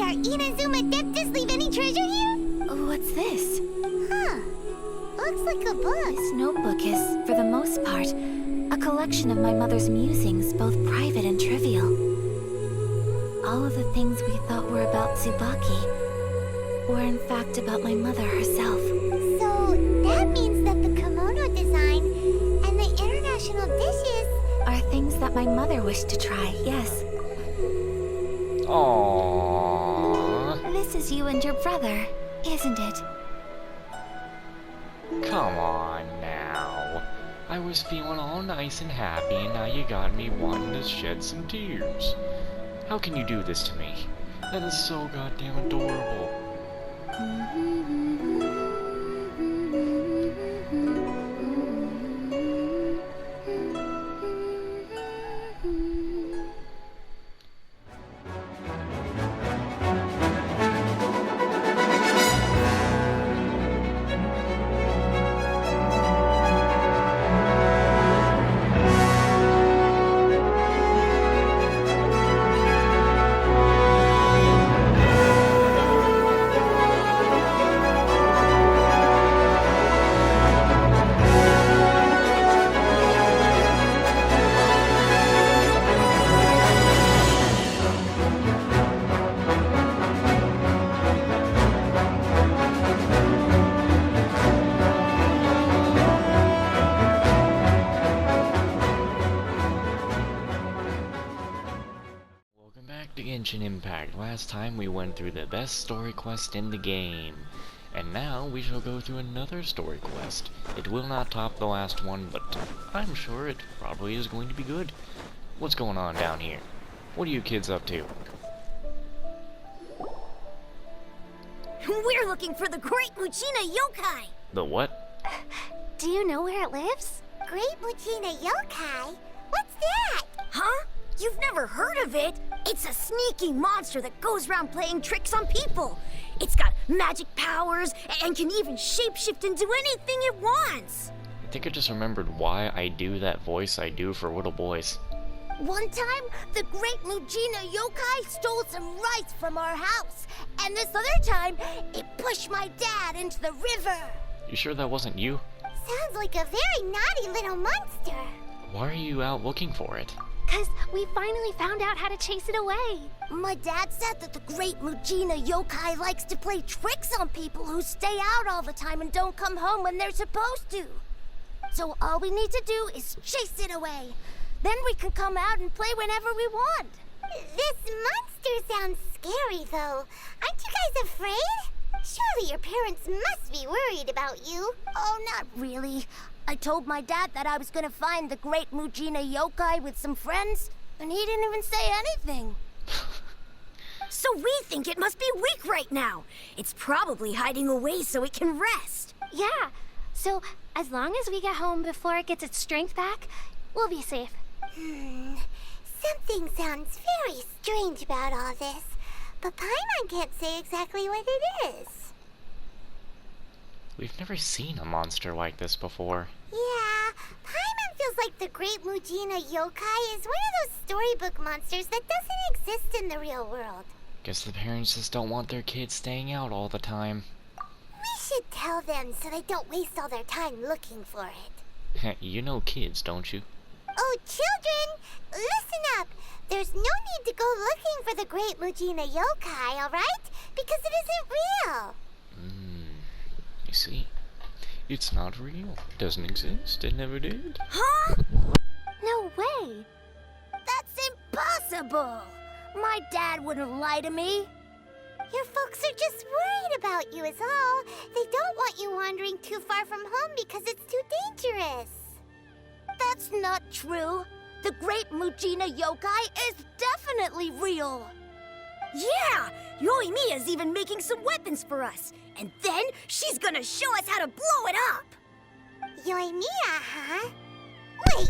our Inazuma Adeptus leave any treasure here? What's this? Huh. Looks like a book. This notebook is, for the most part, a collection of my mother's musings, both private and trivial. All of the things we thought were about Tsubaki were in fact about my mother herself. So that means that the kimono design and the international dishes are things that my mother wished to try, yes. Aww. This is you and your brother, isn't it? Come on now. I was feeling all nice and happy, and now you got me wanting to shed some tears. How can you do this to me? That is so goddamn adorable. To Genshin Impact. Last time we went through the best story quest in the game, and now we shall go through another story quest. It will not top the last one, but I'm sure it probably is going to be good. What's going on down here? What are you kids up to? We're looking for the Great Muchina Yokai! The what? Do you know where it lives? Great Muchina Yokai? What's that? Huh? You've never heard of it? It's a sneaky monster that goes around playing tricks on people. It's got magic powers and can even shapeshift into anything it wants. I think I just remembered why I do that voice I do for little boys. One time, the Great Muchina Yokai stole some rice from our house. And this other time, it pushed my dad into the river. You sure that wasn't you? Sounds like a very naughty little monster. Why are you out looking for it? 'Cause we finally found out how to chase it away. My dad said that the Great Muchina Yokai likes to play tricks on people who stay out all the time and don't come home when they're supposed to. So all we need to do is chase it away. Then we can come out and play whenever we want. This monster sounds scary, though. Aren't you guys afraid? Surely your parents must be worried about you. Oh, not really. I told my dad that I was gonna find the Great Muchina Yokai with some friends, and he didn't even say anything. So we think it must be weak right now. It's probably hiding away so it can rest. Yeah, so as long as we get home before it gets its strength back, we'll be safe. Something sounds very strange about all this, but Paimon can't say exactly what it is. We've never seen a monster like this before. Yeah, Paimon feels like the Great Muchina Yokai is one of those storybook monsters that doesn't exist in the real world. Guess the parents just don't want their kids staying out all the time. We should tell them so they don't waste all their time looking for it. You know kids, don't you? Oh, children, listen up. There's no need to go looking for the Great Muchina Yokai, alright? Because it isn't real. You see? It's not real. Doesn't exist. It never did. Huh? No way! That's impossible! My dad wouldn't lie to me. Your folks are just worried about you is all. They don't want you wandering too far from home because it's too dangerous. That's not true. The Great Muchina Yokai is definitely real. Yeah! Yoimiya's even making some weapons for us. And then she's gonna show us how to blow it up! Yoimiya, huh? Wait,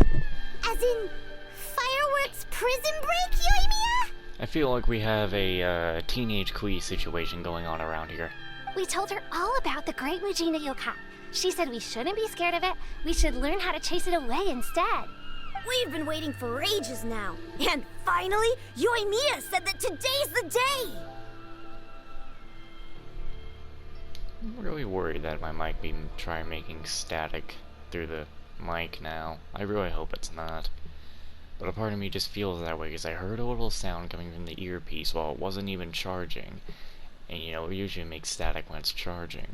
as in fireworks prison break, Yoimiya? I feel like we have a teenage Kui situation going on around here. We told her all about the Great Muchina Yokai. She said we shouldn't be scared of it. We should learn how to chase it away instead. We've been waiting for ages now. And finally, Yoimiya said that today's the day! I'm really worried that my mic be trying making static through the mic now. I really hope it's not. But a part of me just feels that way because I heard a little sound coming from the earpiece while it wasn't even charging. And you know, it usually makes static when it's charging.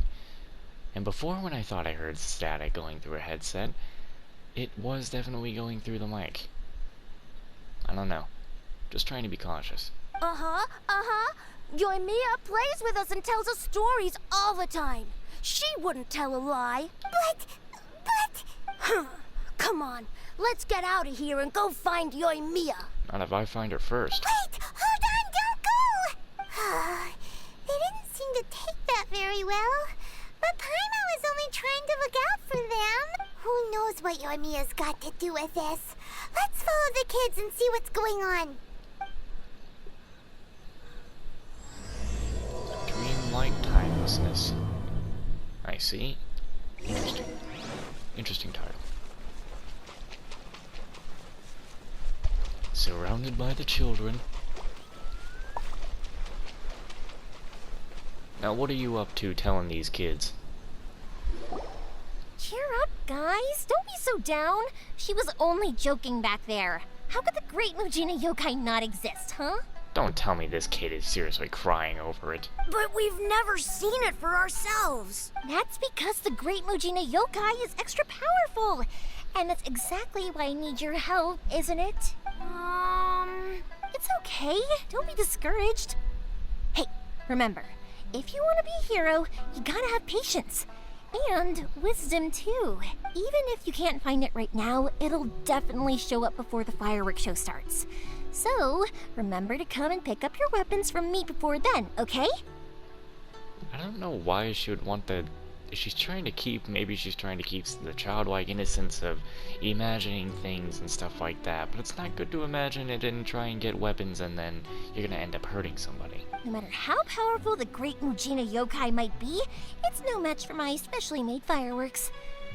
And before, when I thought I heard static going through a headset, it was definitely going through the mic. I don't know. Just trying to be cautious. Yoimiya plays with us and tells us stories all the time. She wouldn't tell a lie. But... Come on, let's get out of here and go find Yoimiya. Not if I find her first. Wait! Hold on! Don't go! They didn't seem to take that very well. But Paimon was only trying to look out for them. Who knows what Yoimiya's got to do with this? Let's follow the kids and see what's going on. Dreamlike timelessness. I see. Interesting. Interesting title. Surrounded by the children. Now, what are you up to telling these kids? Cheer up, guys. Don't be so down. She was only joking back there. How could the Great Mujina Yokai not exist, huh? Don't tell me this kid is seriously crying over it. But we've never seen it for ourselves. That's because the Great Mujina Yokai is extra powerful. And that's exactly why I need your help, isn't it? It's okay. Don't be discouraged. Hey, remember, if you want to be a hero, you gotta have patience. And wisdom, too. Even if you can't find it right now, it'll definitely show up before the fireworks show starts. So, remember to come and pick up your weapons from me before then, okay? I don't know why she would want the... She's trying to keep... Maybe she's trying to keep the childlike innocence of imagining things and stuff like that. But it's not good to imagine it and try and get weapons and then you're gonna end up hurting somebody. No matter how powerful the Great Mujina Yokai might be, it's no match for my specially made fireworks.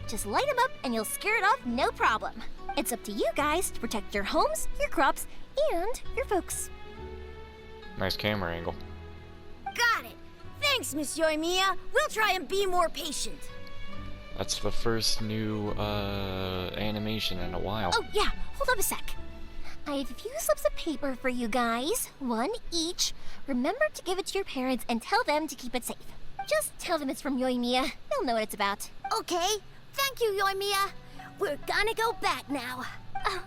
Just light them up and you'll scare it off no problem. It's up to you guys to protect your homes, your crops, and your folks. Nice camera angle. Got it! Thanks, Miss Yoimiya. We'll try and be more patient. That's the first new animation in a while. Oh, yeah. Hold up a sec. I have a few slips of paper for you guys. One each. Remember to give it to your parents and tell them to keep it safe. Just tell them it's from Yoimiya. They'll know what it's about. Okay. Thank you, Yoimiya. We're gonna go back now. Oh,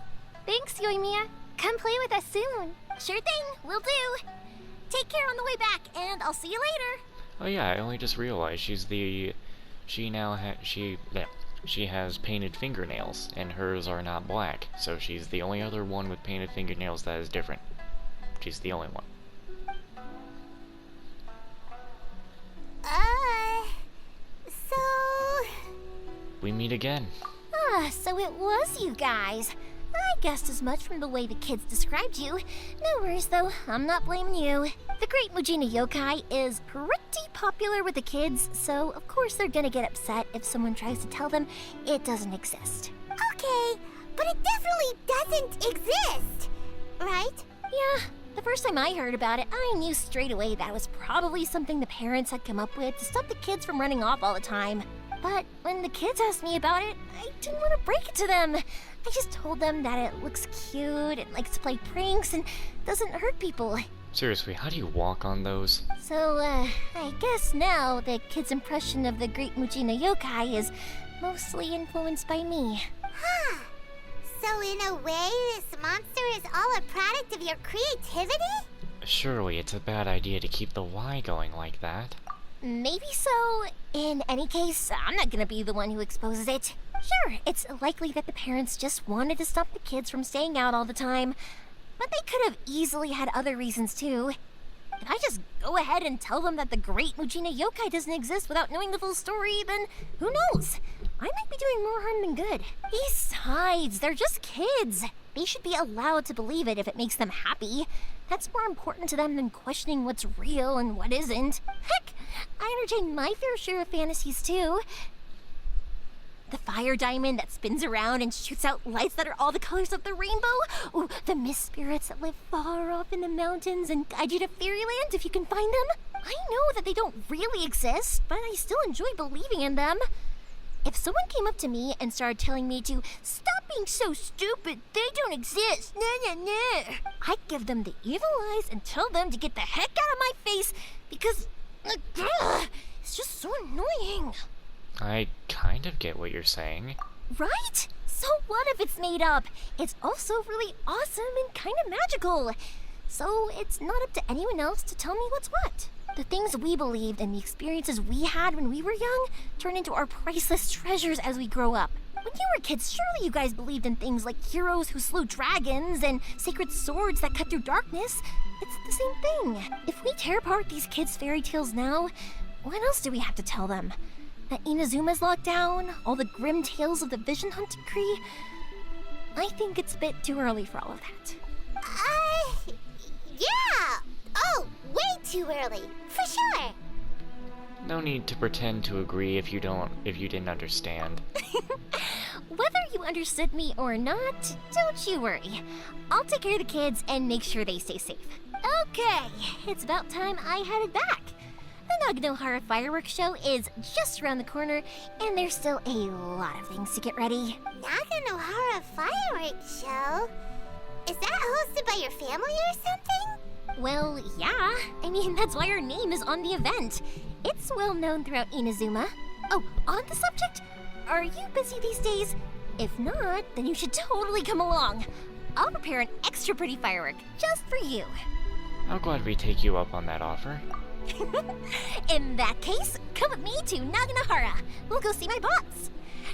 thanks, Yoimiya. Come play with us soon. Sure thing. Will do. Take care on the way back, and I'll see you later. Oh yeah, I only just realized she has painted fingernails, and hers are not black, so she's the only other one with painted fingernails that is different. She's the only one. So... We meet again. So it was you guys. I guessed as much from the way the kids described you. No worries, though. I'm not blaming you. The Great Mujina Yokai is pretty popular with the kids, so of course they're gonna get upset if someone tries to tell them it doesn't exist. Okay, but it definitely doesn't exist, right? Yeah, the first time I heard about it, I knew straight away that was probably something the parents had come up with to stop the kids from running off all the time. But when the kids asked me about it, I didn't want to break it to them. I just told them that it looks cute and likes to play pranks and doesn't hurt people. Seriously, how do you walk on those? So, I guess now the kids' impression of the Great Mujina Yokai is mostly influenced by me. Huh. So in a way, this monster is all a product of your creativity? Surely it's a bad idea to keep the Y going like that. Maybe so. In any case, I'm not gonna be the one who exposes it. Sure, it's likely that the parents just wanted to stop the kids from staying out all the time, but they could have easily had other reasons too. If I just go ahead and tell them that the Great Mujina Yokai doesn't exist without knowing the full story, then who knows? I might be doing more harm than good. Besides, they're just kids. They should be allowed to believe it if it makes them happy. That's more important to them than questioning what's real and what isn't. Heck, I entertain my fair share of fantasies too. The fire diamond that spins around and shoots out lights that are all the colors of the rainbow. Ooh, the mist spirits that live far off in the mountains and guide you to fairyland if you can find them. I know that they don't really exist, but I still enjoy believing in them. If someone came up to me and started telling me to stop being so stupid, they don't exist, I'd give them the evil eyes and tell them to get the heck out of my face because it's just so annoying. I kind of get what you're saying. Right? So what if it's made up? It's also really awesome and kind of magical. So it's not up to anyone else to tell me what's what. The things we believed and the experiences we had when we were young turn into our priceless treasures as we grow up. When you were kids, surely you guys believed in things like heroes who slew dragons and sacred swords that cut through darkness. It's the same thing. If we tear apart these kids' fairy tales now, what else do we have to tell them? That Inazuma's locked down? All the grim tales of the Vision Hunt Decree? I think it's a bit too early for all of that. Yeah! Oh, way too early, for sure. No need to pretend to agree if you didn't understand. Whether you understood me or not, don't you worry. I'll take care of the kids and make sure they stay safe. Okay, it's about time I headed back. The Naganohara fireworks show is just around the corner, and there's still a lot of things to get ready. Naganohara fireworks show? Is that hosted by your family or something? Well, yeah. I mean, that's why our name is on the event. It's well known throughout Inazuma. Oh, on the subject, are you busy these days? If not, then you should totally come along. I'll prepare an extra pretty firework just for you. I'll gladly take you up on that offer. In that case, come with me to Naganohara. We'll go see my bots.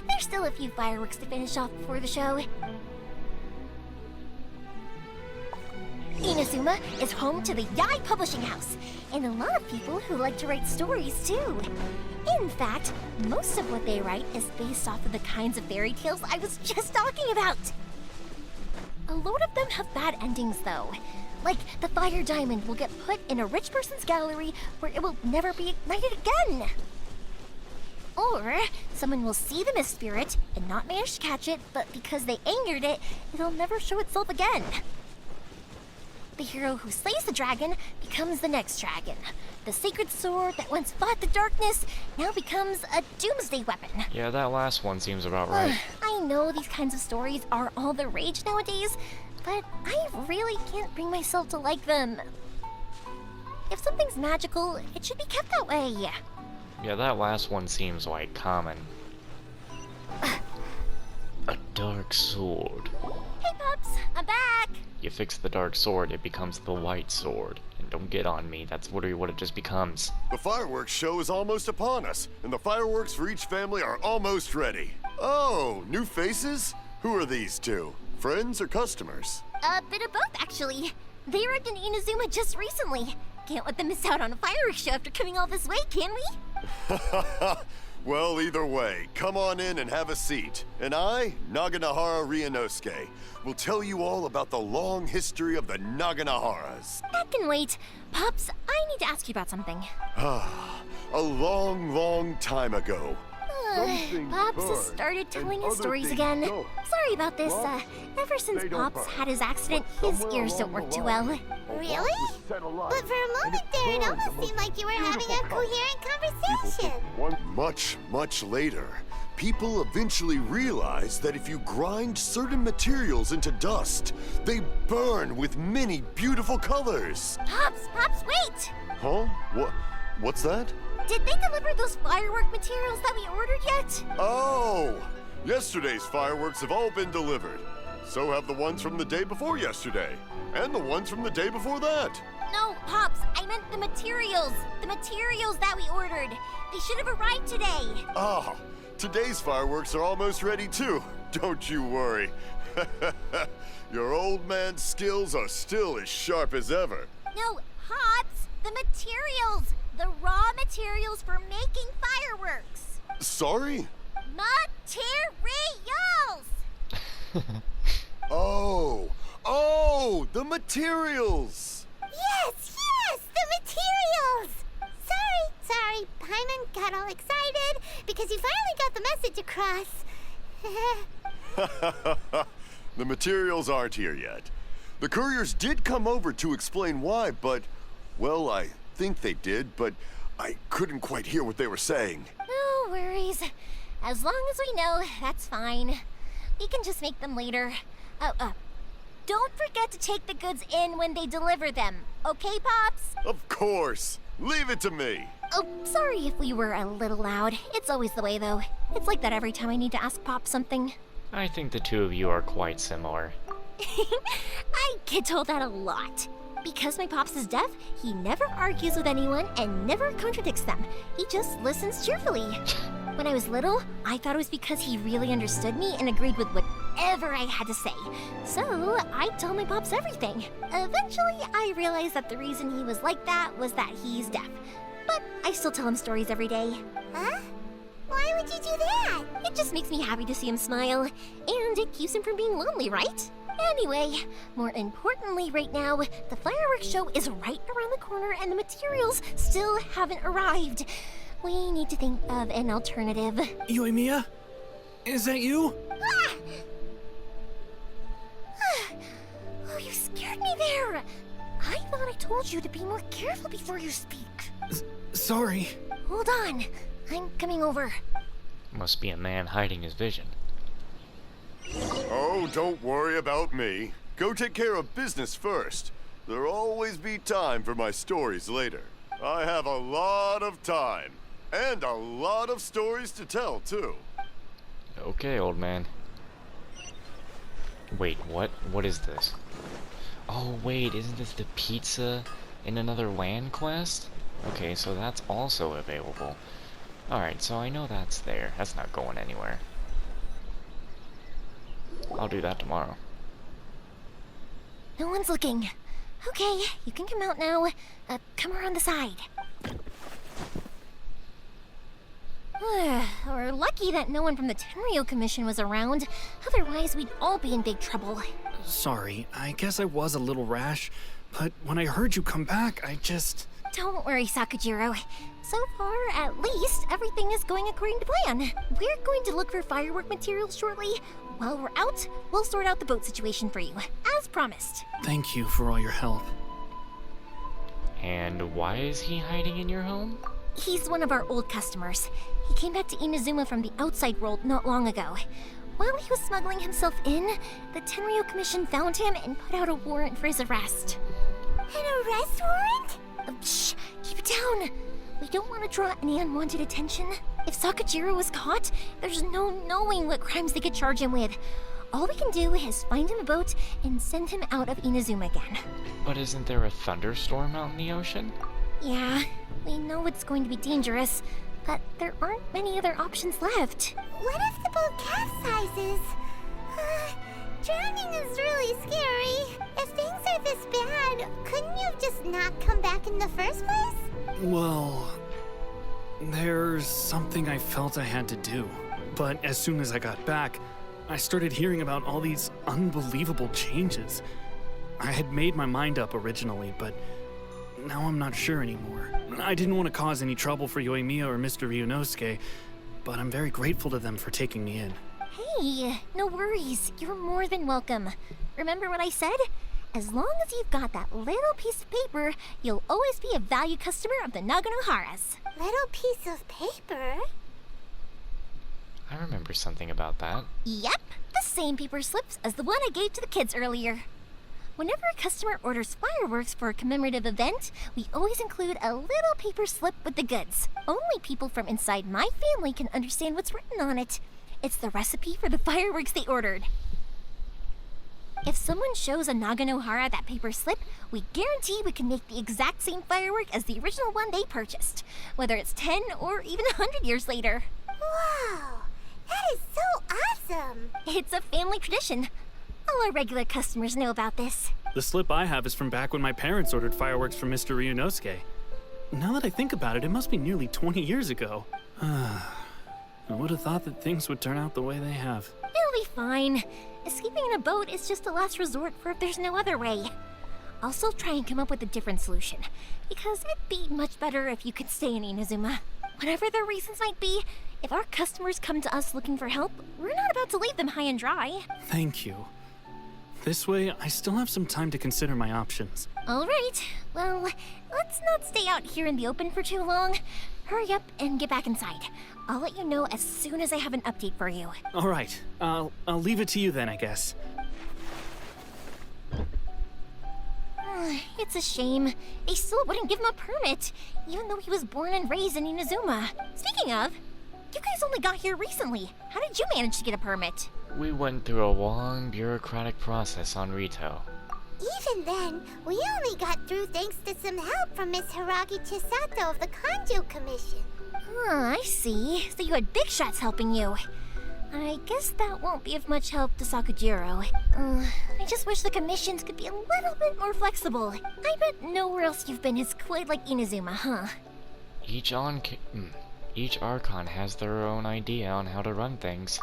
There's still a few fireworks to finish off before the show. Inazuma is home to the Yai Publishing House, and a lot of people who like to write stories too. In fact, most of what they write is based off of the kinds of fairy tales I was just talking about. A load of them have bad endings though. Like, the fire diamond will get put in a rich person's gallery where it will never be ignited again. Or, someone will see the mist spirit and not manage to catch it, but because they angered it, it'll never show itself again. The hero who slays the dragon becomes the next dragon. The sacred sword that once fought the darkness now becomes a doomsday weapon. Yeah, that last one seems about right. I know these kinds of stories are all the rage nowadays, but I really can't bring myself to like them. If something's magical, it should be kept that way. Yeah, that last one seems like common. A dark sword. Hey, Pups, I'm back. You fix the dark sword, it becomes the white sword. And don't get on me, that's literally what it just becomes. The fireworks show is almost upon us, and the fireworks for each family are almost ready. Oh, new faces? Who are these two? Friends or customers? A bit of both, actually. They arrived in Inazuma just recently. Can't let them miss out on a fireworks show after coming all this way, can we? Well, either way, come on in and have a seat. And I, Naganohara Ryunosuke, will tell you all about the long history of the Naganoharas. That can wait. Pops, I need to ask you about something. A long, long time ago. Pops has started telling his stories again. Sorry about this. Ever since Pops had his accident, his ears don't work too well. Really? But for a moment there, it almost seemed like you were having a coherent conversation. Much, much later, people eventually realized that if you grind certain materials into dust, they burn with many beautiful colors. Pops, wait! Huh? What's that? Did they deliver those firework materials that we ordered yet? Oh! Yesterday's fireworks have all been delivered. So have the ones from the day before yesterday. And the ones from the day before that. No, Pops, I meant the materials. The materials that we ordered. They should have arrived today. Ah, today's fireworks are almost ready too. Don't you worry. Your old man's skills are still as sharp as ever. No, Pops, the materials. The raw materials for making fireworks. Sorry? Materials! Oh, the materials! Yes, the materials! Sorry, Paimon got all excited because you finally got the message across. The materials aren't here yet. The couriers did come over to explain why, but, well, I think they did, but I couldn't quite hear what they were saying. No worries. As long as we know, that's fine. We can just make them later. Don't forget to take the goods in when they deliver them. Okay, Pops? Of course. Leave it to me. Oh, sorry if we were a little loud. It's always the way, though. It's like that every time I need to ask Pop something. I think the two of you are quite similar. I get told that a lot. Because my Pops is deaf, he never argues with anyone and never contradicts them. He just listens cheerfully. When I was little, I thought it was because he really understood me and agreed with whatever I had to say. So, I'd tell my Pops everything. Eventually, I realized that the reason he was like that was that he's deaf. But I still tell him stories every day. Huh? Why would you do that? It just makes me happy to see him smile. And it keeps him from being lonely, right? Anyway, more importantly right now, the fireworks show is right around the corner and the materials still haven't arrived. We need to think of an alternative. Yoimiya? Is that you? Ah! Oh, you scared me there. I thought I told you to be more careful before you speak. Sorry. Hold on. I'm coming over. Must be a man hiding his vision. Oh, don't worry about me. Go take care of business first. There'll always be time for my stories later. I have a lot of time. And a lot of stories to tell, too. Okay, old man. Wait, what? What is this? Oh, wait, isn't this the pizza in another land quest? Okay, so that's also available. Alright, so I know that's there. That's not going anywhere. I'll do that tomorrow. No one's looking. Okay, you can come out now. Come around the side. We're lucky that no one from the Tenryo Commission was around. Otherwise, we'd all be in big trouble. Sorry, I guess I was a little rash, but when I heard you come back, I just... Don't worry, Sakujiro. So far, at least, everything is going according to plan. We're going to look for firework materials shortly. While we're out, we'll sort out the boat situation for you, as promised. Thank you for all your help. And why is he hiding in your home? He's one of our old customers. He came back to Inazuma from the outside world not long ago. While he was smuggling himself in, the Tenryo Commission found him and put out a warrant for his arrest. An arrest warrant? Shh! Keep it down! We don't want to draw any unwanted attention. If Sakujiro was caught, there's no knowing what crimes they could charge him with. All we can do is find him a boat and send him out of Inazuma again. But isn't there a thunderstorm out in the ocean? Yeah, we know it's going to be dangerous, but there aren't many other options left. What if the boat capsizes? Drowning is really scary. If things are this bad, couldn't you just not come back in the first place? Well, there's something I felt I had to do. But as soon as I got back, I started hearing about all these unbelievable changes. I had made my mind up originally, but now I'm not sure anymore. I didn't want to cause any trouble for Yoimiya or Mr. Ryunosuke, but I'm very grateful to them for taking me in. Hey, no worries. You're more than welcome. Remember what I said? As long as you've got that little piece of paper, you'll always be a valued customer of the Naganohara's. Little piece of paper? I remember something about that. Yep, the same paper slips as the one I gave to the kids earlier. Whenever a customer orders fireworks for a commemorative event, we always include a little paper slip with the goods. Only people from inside my family can understand what's written on it. It's the recipe for the fireworks they ordered. If someone shows a Naganohara that paper slip, we guarantee we can make the exact same firework as the original one they purchased, whether it's 10 or even 100 years later. Wow, that is so awesome! It's a family tradition. All our regular customers know about this. The slip I have is from back when my parents ordered fireworks from Mr. Ryunosuke. Now that I think about it, it must be nearly 20 years ago. I would have thought that things would turn out the way they have. It'll be fine. Escaping in a boat is just a last resort for if there's no other way. I'll still try and come up with a different solution, because it'd be much better if you could stay in Inazuma. Whatever the reasons might be, If our customers come to us looking for help, we're not about to leave them high and dry. Thank you. This way, I still have some time to consider my options. All right. Well, let's not stay out here in the open for too long. Hurry up and get back inside. I'll let you know as soon as I have an update for you. All right, I'll leave it to you then, I guess. It's a shame. They still wouldn't give him a permit, even though he was born and raised in Inazuma. Speaking of, you guys only got here recently. How did you manage to get a permit? We went through a long bureaucratic process on Rito. Even then, we only got through thanks to some help from Miss Hiragi Chisato of the Kanjo Commission. I see. So you had big shots helping you. I guess that won't be of much help to Sakujiro. I just wish the commissions could be a little bit more flexible. I bet nowhere else you've been is quite like Inazuma, huh? Each Archon has their own idea on how to run things.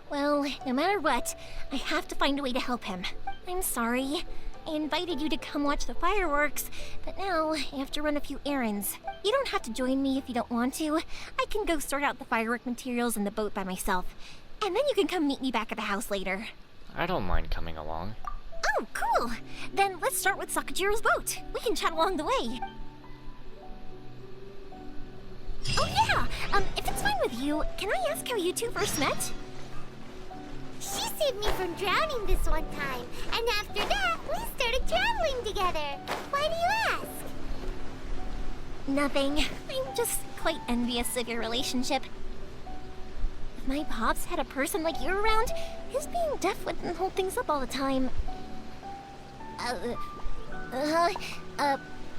Well, no matter what, I have to find a way to help him. I'm sorry. I invited you to come watch the fireworks, but now I have to run a few errands. You don't have to join me if you don't want to. I can go sort out the firework materials in the boat by myself. And then you can come meet me back at the house later. I don't mind coming along. Oh, cool! Then let's start with Sakujiro's boat. We can chat along the way. Oh yeah! If it's fine with you, can I ask how you two first met? She saved me from drowning this one time, and after that, we started traveling together. Why do you ask? Nothing. I'm just quite envious of your relationship. If my pops had a person like you around, his being deaf wouldn't hold things up all the time.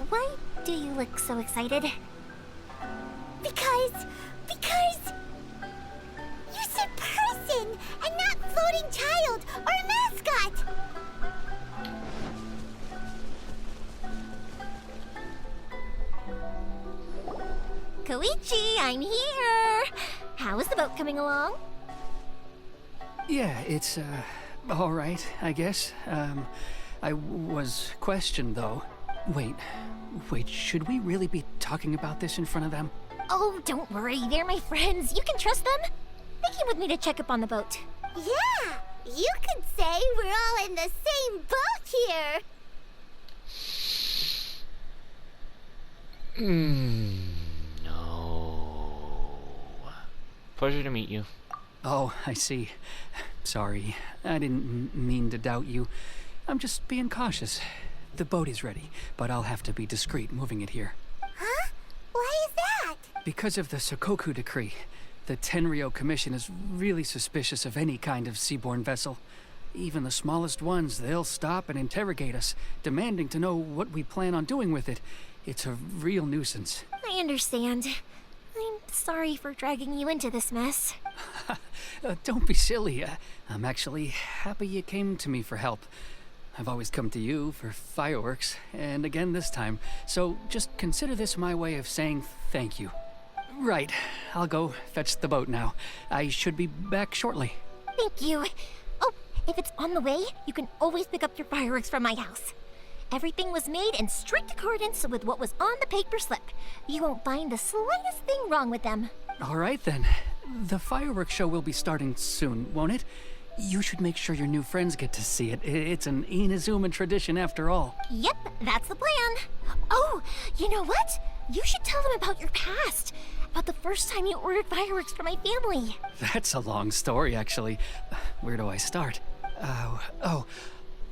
Why do you look so excited? Because you said person and not floating child or mascot. Koichi, I'm here! How is the boat coming along? Yeah, it's, all right, I guess. I was questioned, though. Wait, should we really be talking about this in front of them? Oh, don't worry, they're my friends. You can trust them. They came with me to check up on the boat. Yeah, you could say we're all in the same boat here. No. Pleasure to meet you. Oh, I see. Sorry, I didn't mean to doubt you. I'm just being cautious. The boat is ready, but I'll have to be discreet moving it here. Huh? Why is that? Because of the Sokoku decree, the Tenryo Commission is really suspicious of any kind of seaborne vessel. Even the smallest ones, they'll stop and interrogate us, demanding to know what we plan on doing with it. It's a real nuisance. I understand. I'm sorry for dragging you into this mess. Don't be silly. I'm actually happy you came to me for help. I've always come to you for fireworks, and again this time, so just consider this my way of saying thank you. Right, I'll go fetch the boat now. I should be back shortly. Thank you. Oh, if it's on the way, you can always pick up your fireworks from my house. Everything was made in strict accordance with what was on the paper slip. You won't find the slightest thing wrong with them. All right then. The fireworks show will be starting soon, won't it? You should make sure your new friends get to see it. It's an Inazuma tradition after all. Yep, that's the plan. Oh, you know what? You should tell them about your past. About the first time you ordered fireworks for my family. That's a long story, actually. Where do I start?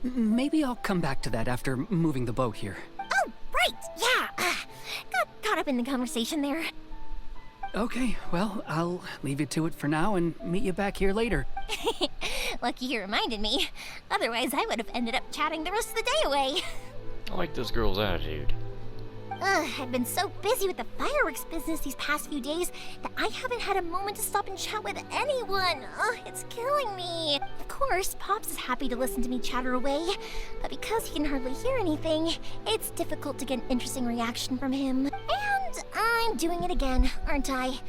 Maybe I'll come back to that after moving the boat here. Oh, right, yeah. Got caught up in the conversation there. Okay, well, I'll leave you to it for now and meet you back here later. Lucky you reminded me. Otherwise, I would have ended up chatting the rest of the day away. I like this girl's attitude. I've been so busy with the fireworks business these past few days that I haven't had a moment to stop and chat with anyone. It's killing me. Of course, Pops is happy to listen to me chatter away, but because he can hardly hear anything, it's difficult to get an interesting reaction from him. And I'm doing it again, aren't I?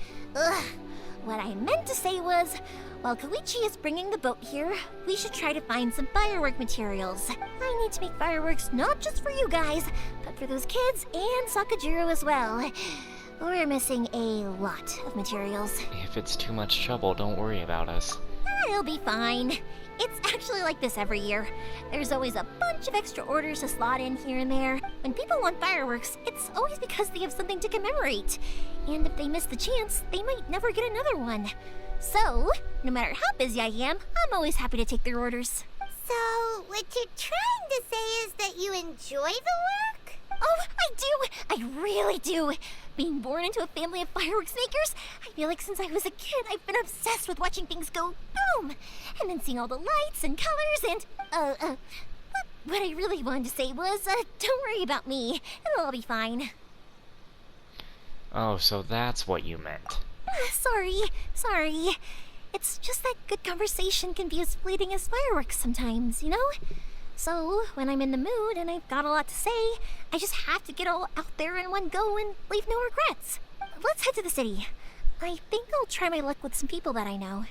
What I meant to say was, while Koichi is bringing the boat here, we should try to find some firework materials. I need to make fireworks not just for you guys, but for those kids and Sakujiro as well. We're missing a lot of materials. If it's too much trouble, don't worry about us. It'll be fine. It's actually like this every year. There's always a bunch of extra orders to slot in here and there. When people want fireworks, it's always because they have something to commemorate. And if they miss the chance, they might never get another one. So, no matter how busy I am, I'm always happy to take their orders. So, what you're trying to say is that you enjoy the work? Oh, I do! I really do! Being born into a family of fireworks makers, I feel like since I was a kid, I've been obsessed with watching things go boom! And then seeing all the lights and colors and, what I really wanted to say was, don't worry about me. It'll all be fine. Oh, so that's what you meant. Sorry. It's just that good conversation can be as fleeting as fireworks sometimes, you know? So, when I'm in the mood and I've got a lot to say, I just have to get all out there in one go and leave no regrets. Let's head to the city. I think I'll try my luck with some people that I know.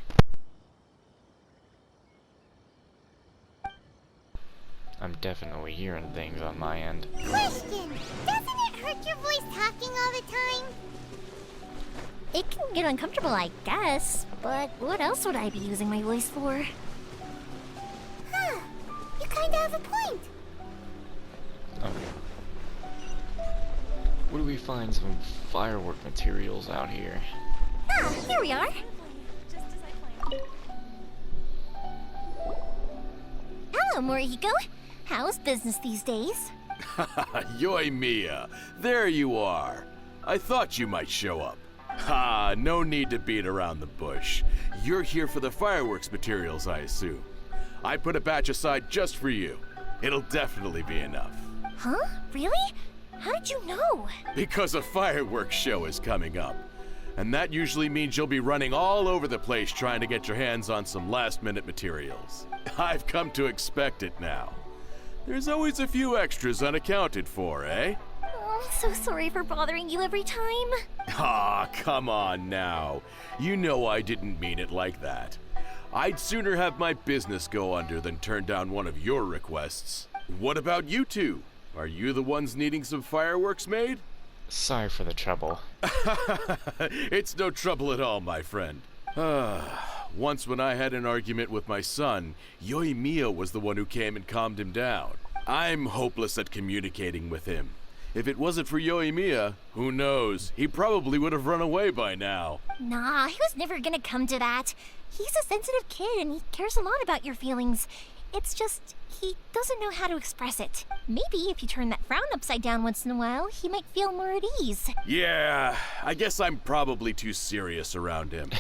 I'm definitely hearing things on my end. Question! Doesn't it hurt your voice talking all the time? It can get uncomfortable, I guess, but what else would I be using my voice for? Huh. You kinda have a point. Okay. Where do we find some firework materials out here? Ah, here we are. Hello, Morihiko. How's business these days? Yoimiya, there you are. I thought you might show up. Ha, no need to beat around the bush. You're here for the fireworks materials, I assume. I put a batch aside just for you. It'll definitely be enough. Huh? Really? How did you know? Because a fireworks show is coming up. And that usually means you'll be running all over the place trying to get your hands on some last-minute materials. I've come to expect it now. There's always a few extras unaccounted for, eh? Oh, I'm so sorry for bothering you every time. Ah, come on now. You know I didn't mean it like that. I'd sooner have my business go under than turn down one of your requests. What about you two? Are you the ones needing some fireworks made? Sorry for the trouble. It's no trouble at all, my friend. Once when I had an argument with my son, Yoimiya was the one who came and calmed him down. I'm hopeless at communicating with him. If it wasn't for Yoimiya, who knows, he probably would have run away by now. Nah, he was never gonna come to that. He's a sensitive kid and he cares a lot about your feelings. It's just, he doesn't know how to express it. Maybe if you turn that frown upside down once in a while, he might feel more at ease. Yeah, I guess I'm probably too serious around him.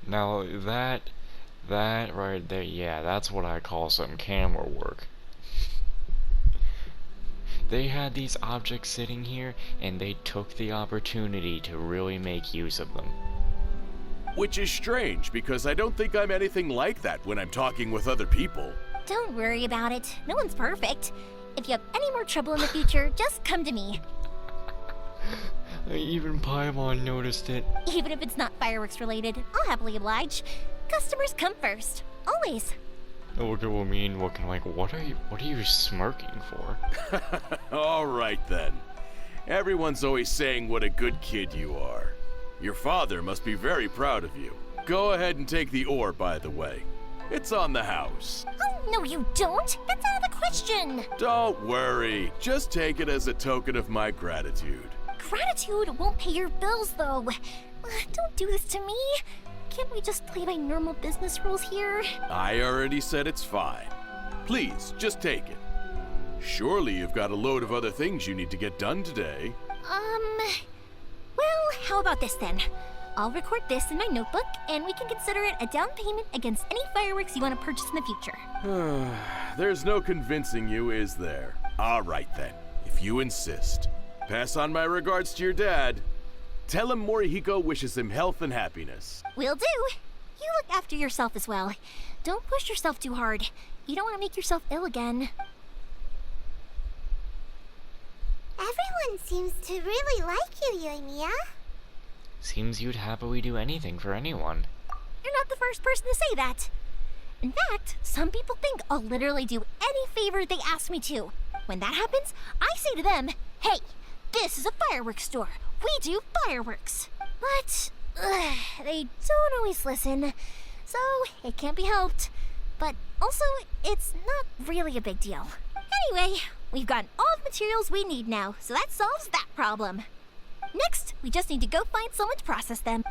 Now that right there, yeah, that's what I call some camera work. They had these objects sitting here, and they took the opportunity to really make use of them. Which is strange, because I don't think I'm anything like that when I'm talking with other people. Don't worry about it. No one's perfect. If you have any more trouble in the future, just come to me. Even Paimon noticed it. Even if it's not fireworks related, I'll happily oblige. Customers come first. Always. Look at me and looking like, what are you smirking for? All right then. Everyone's always saying what a good kid you are. Your father must be very proud of you. Go ahead and take the ore, by the way. It's on the house. Oh, no you don't. That's out of the question. Don't worry. Just take it as a token of my gratitude. Gratitude won't pay your bills, though. Don't do this to me. Can't we just play by normal business rules here? I already said it's fine. Please, just take it. Surely you've got a load of other things you need to get done today. Well, how about this then? I'll record this in my notebook, and we can consider it a down payment against any fireworks you want to purchase in the future. There's no convincing you, is there? All right then, if you insist. Pass on my regards to your dad. Tell him Morihiko wishes him health and happiness. Will do. You look after yourself as well. Don't push yourself too hard. You don't want to make yourself ill again. Everyone seems to really like you, Yoimiya. Seems you'd happily do anything for anyone. You're not the first person to say that. In fact, some people think I'll literally do any favor they ask me to. When that happens, I say to them, hey, This is a fireworks store. We do fireworks. But they don't always listen, so it can't be helped. But also, it's not really a big deal. Anyway, we've got all the materials we need now, so that solves that problem. Next, we just need to go find someone to process them.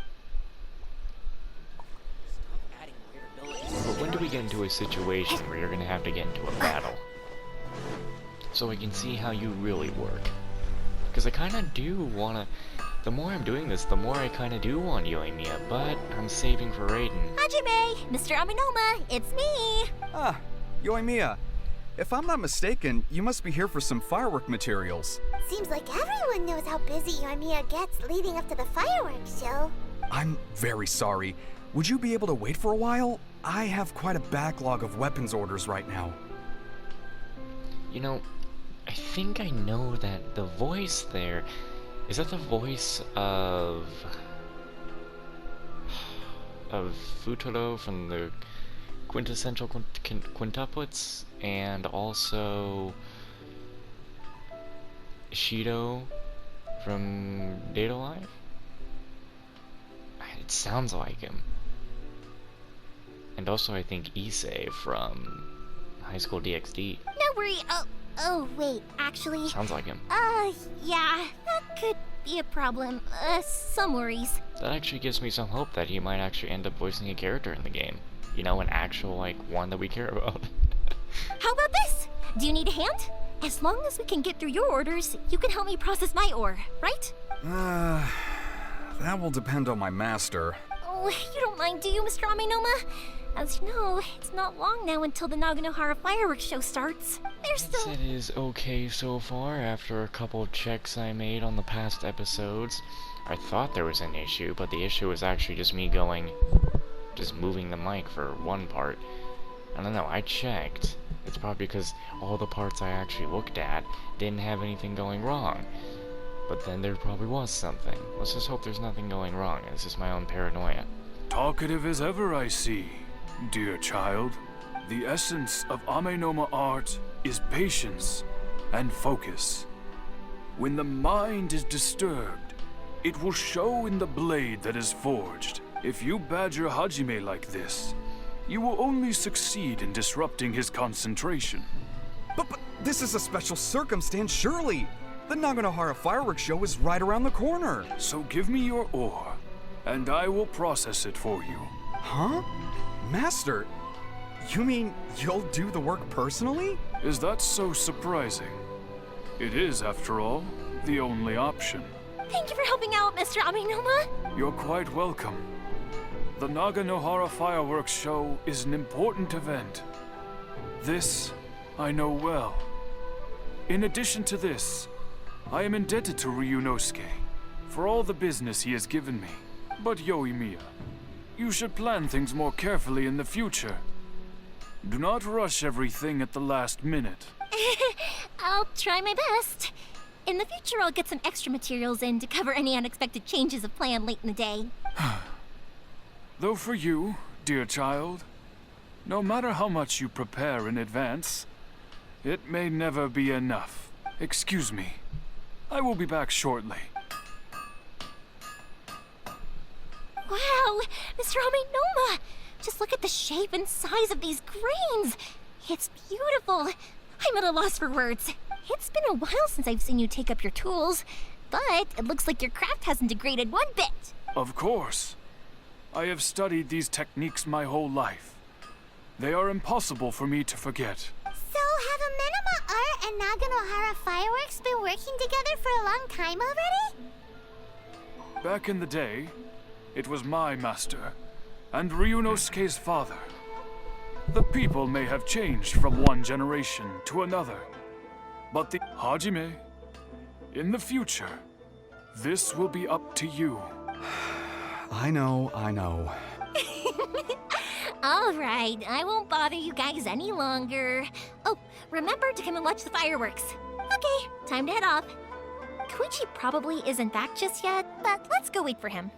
But when do we get into a situation where you're gonna have to get into a battle? So I can see how you really work. Because I kinda do wanna... The more I'm doing this, the more I kinda do want Yoimiya, but I'm saving for Raiden. Hajime, Mr. Aminoma, it's me! Ah, Yoimiya. If I'm not mistaken, you must be here for some firework materials. Seems like everyone knows how busy Yoimiya gets leading up to the fireworks show. I'm very sorry. Would you be able to wait for a while? I have quite a backlog of weapons orders right now. You know, I think I know that the voice there... Is that the voice of Futuro from the Quintessential Quintuplets, and also Shido from Data Life? It sounds like him. And also I think Issei from High School DxD. No worry. Oh, wait, actually. Sounds like him. Yeah, that could be a problem. Some worries. That actually gives me some hope that he might actually end up voicing a character in the game. You know, an actual, like, one that we care about. How about this? Do you need a hand? As long as we can get through your orders, you can help me process my ore, right? That will depend on my master. Oh, you don't mind, do you, Mr. Aminoma? As you know, it's not long now until the Naganohara fireworks show starts. There's still... It is okay so far after a couple of checks I made on the past episodes. I thought there was an issue, but the issue was actually just me just moving the mic for one part. I don't know, I checked. It's probably because all the parts I actually looked at didn't have anything going wrong. But then there probably was something. Let's just hope there's nothing going wrong. It's just my own paranoia. Talkative as ever, I see. Dear child, the essence of Amenoma art is patience and focus. When the mind is disturbed, it will show in the blade that is forged. If you badger Hajime like this, you will only succeed in disrupting his concentration. But this is a special circumstance, surely. The Naganohara fireworks show is right around the corner. So give me your ore, and I will process it for you. Huh? Master, you mean you'll do the work personally? Is that so surprising? It is, after all, the only option. Thank you for helping out, Mr. Aminoma. You're quite welcome. The Naganohara fireworks show is an important event. This I know well. In addition to this, I am indebted to Ryunosuke for all the business he has given me. But Yoimiya, you should plan things more carefully in the future. Do not rush everything at the last minute. I'll try my best. In the future, I'll get some extra materials in to cover any unexpected changes of plan late in the day. Though for you, dear child, no matter how much you prepare in advance, it may never be enough. Excuse me. I will be back shortly. Wow, Mr. Aminoma! Just look at the shape and size of these grains! It's beautiful! I'm at a loss for words. It's been a while since I've seen you take up your tools, but it looks like your craft hasn't degraded one bit. Of course. I have studied these techniques my whole life. They are impossible for me to forget. So, have Amenoma Art and Naganohara Fireworks been working together for a long time already? Back in the day, it was my master and Ryunosuke's father. The people may have changed from one generation to another, but the Hajime, in the future, this will be up to you. I know. All right, I won't bother you guys any longer. Oh, remember to come and watch the fireworks. Okay, time to head off. Koichi probably isn't back just yet, but let's go wait for him.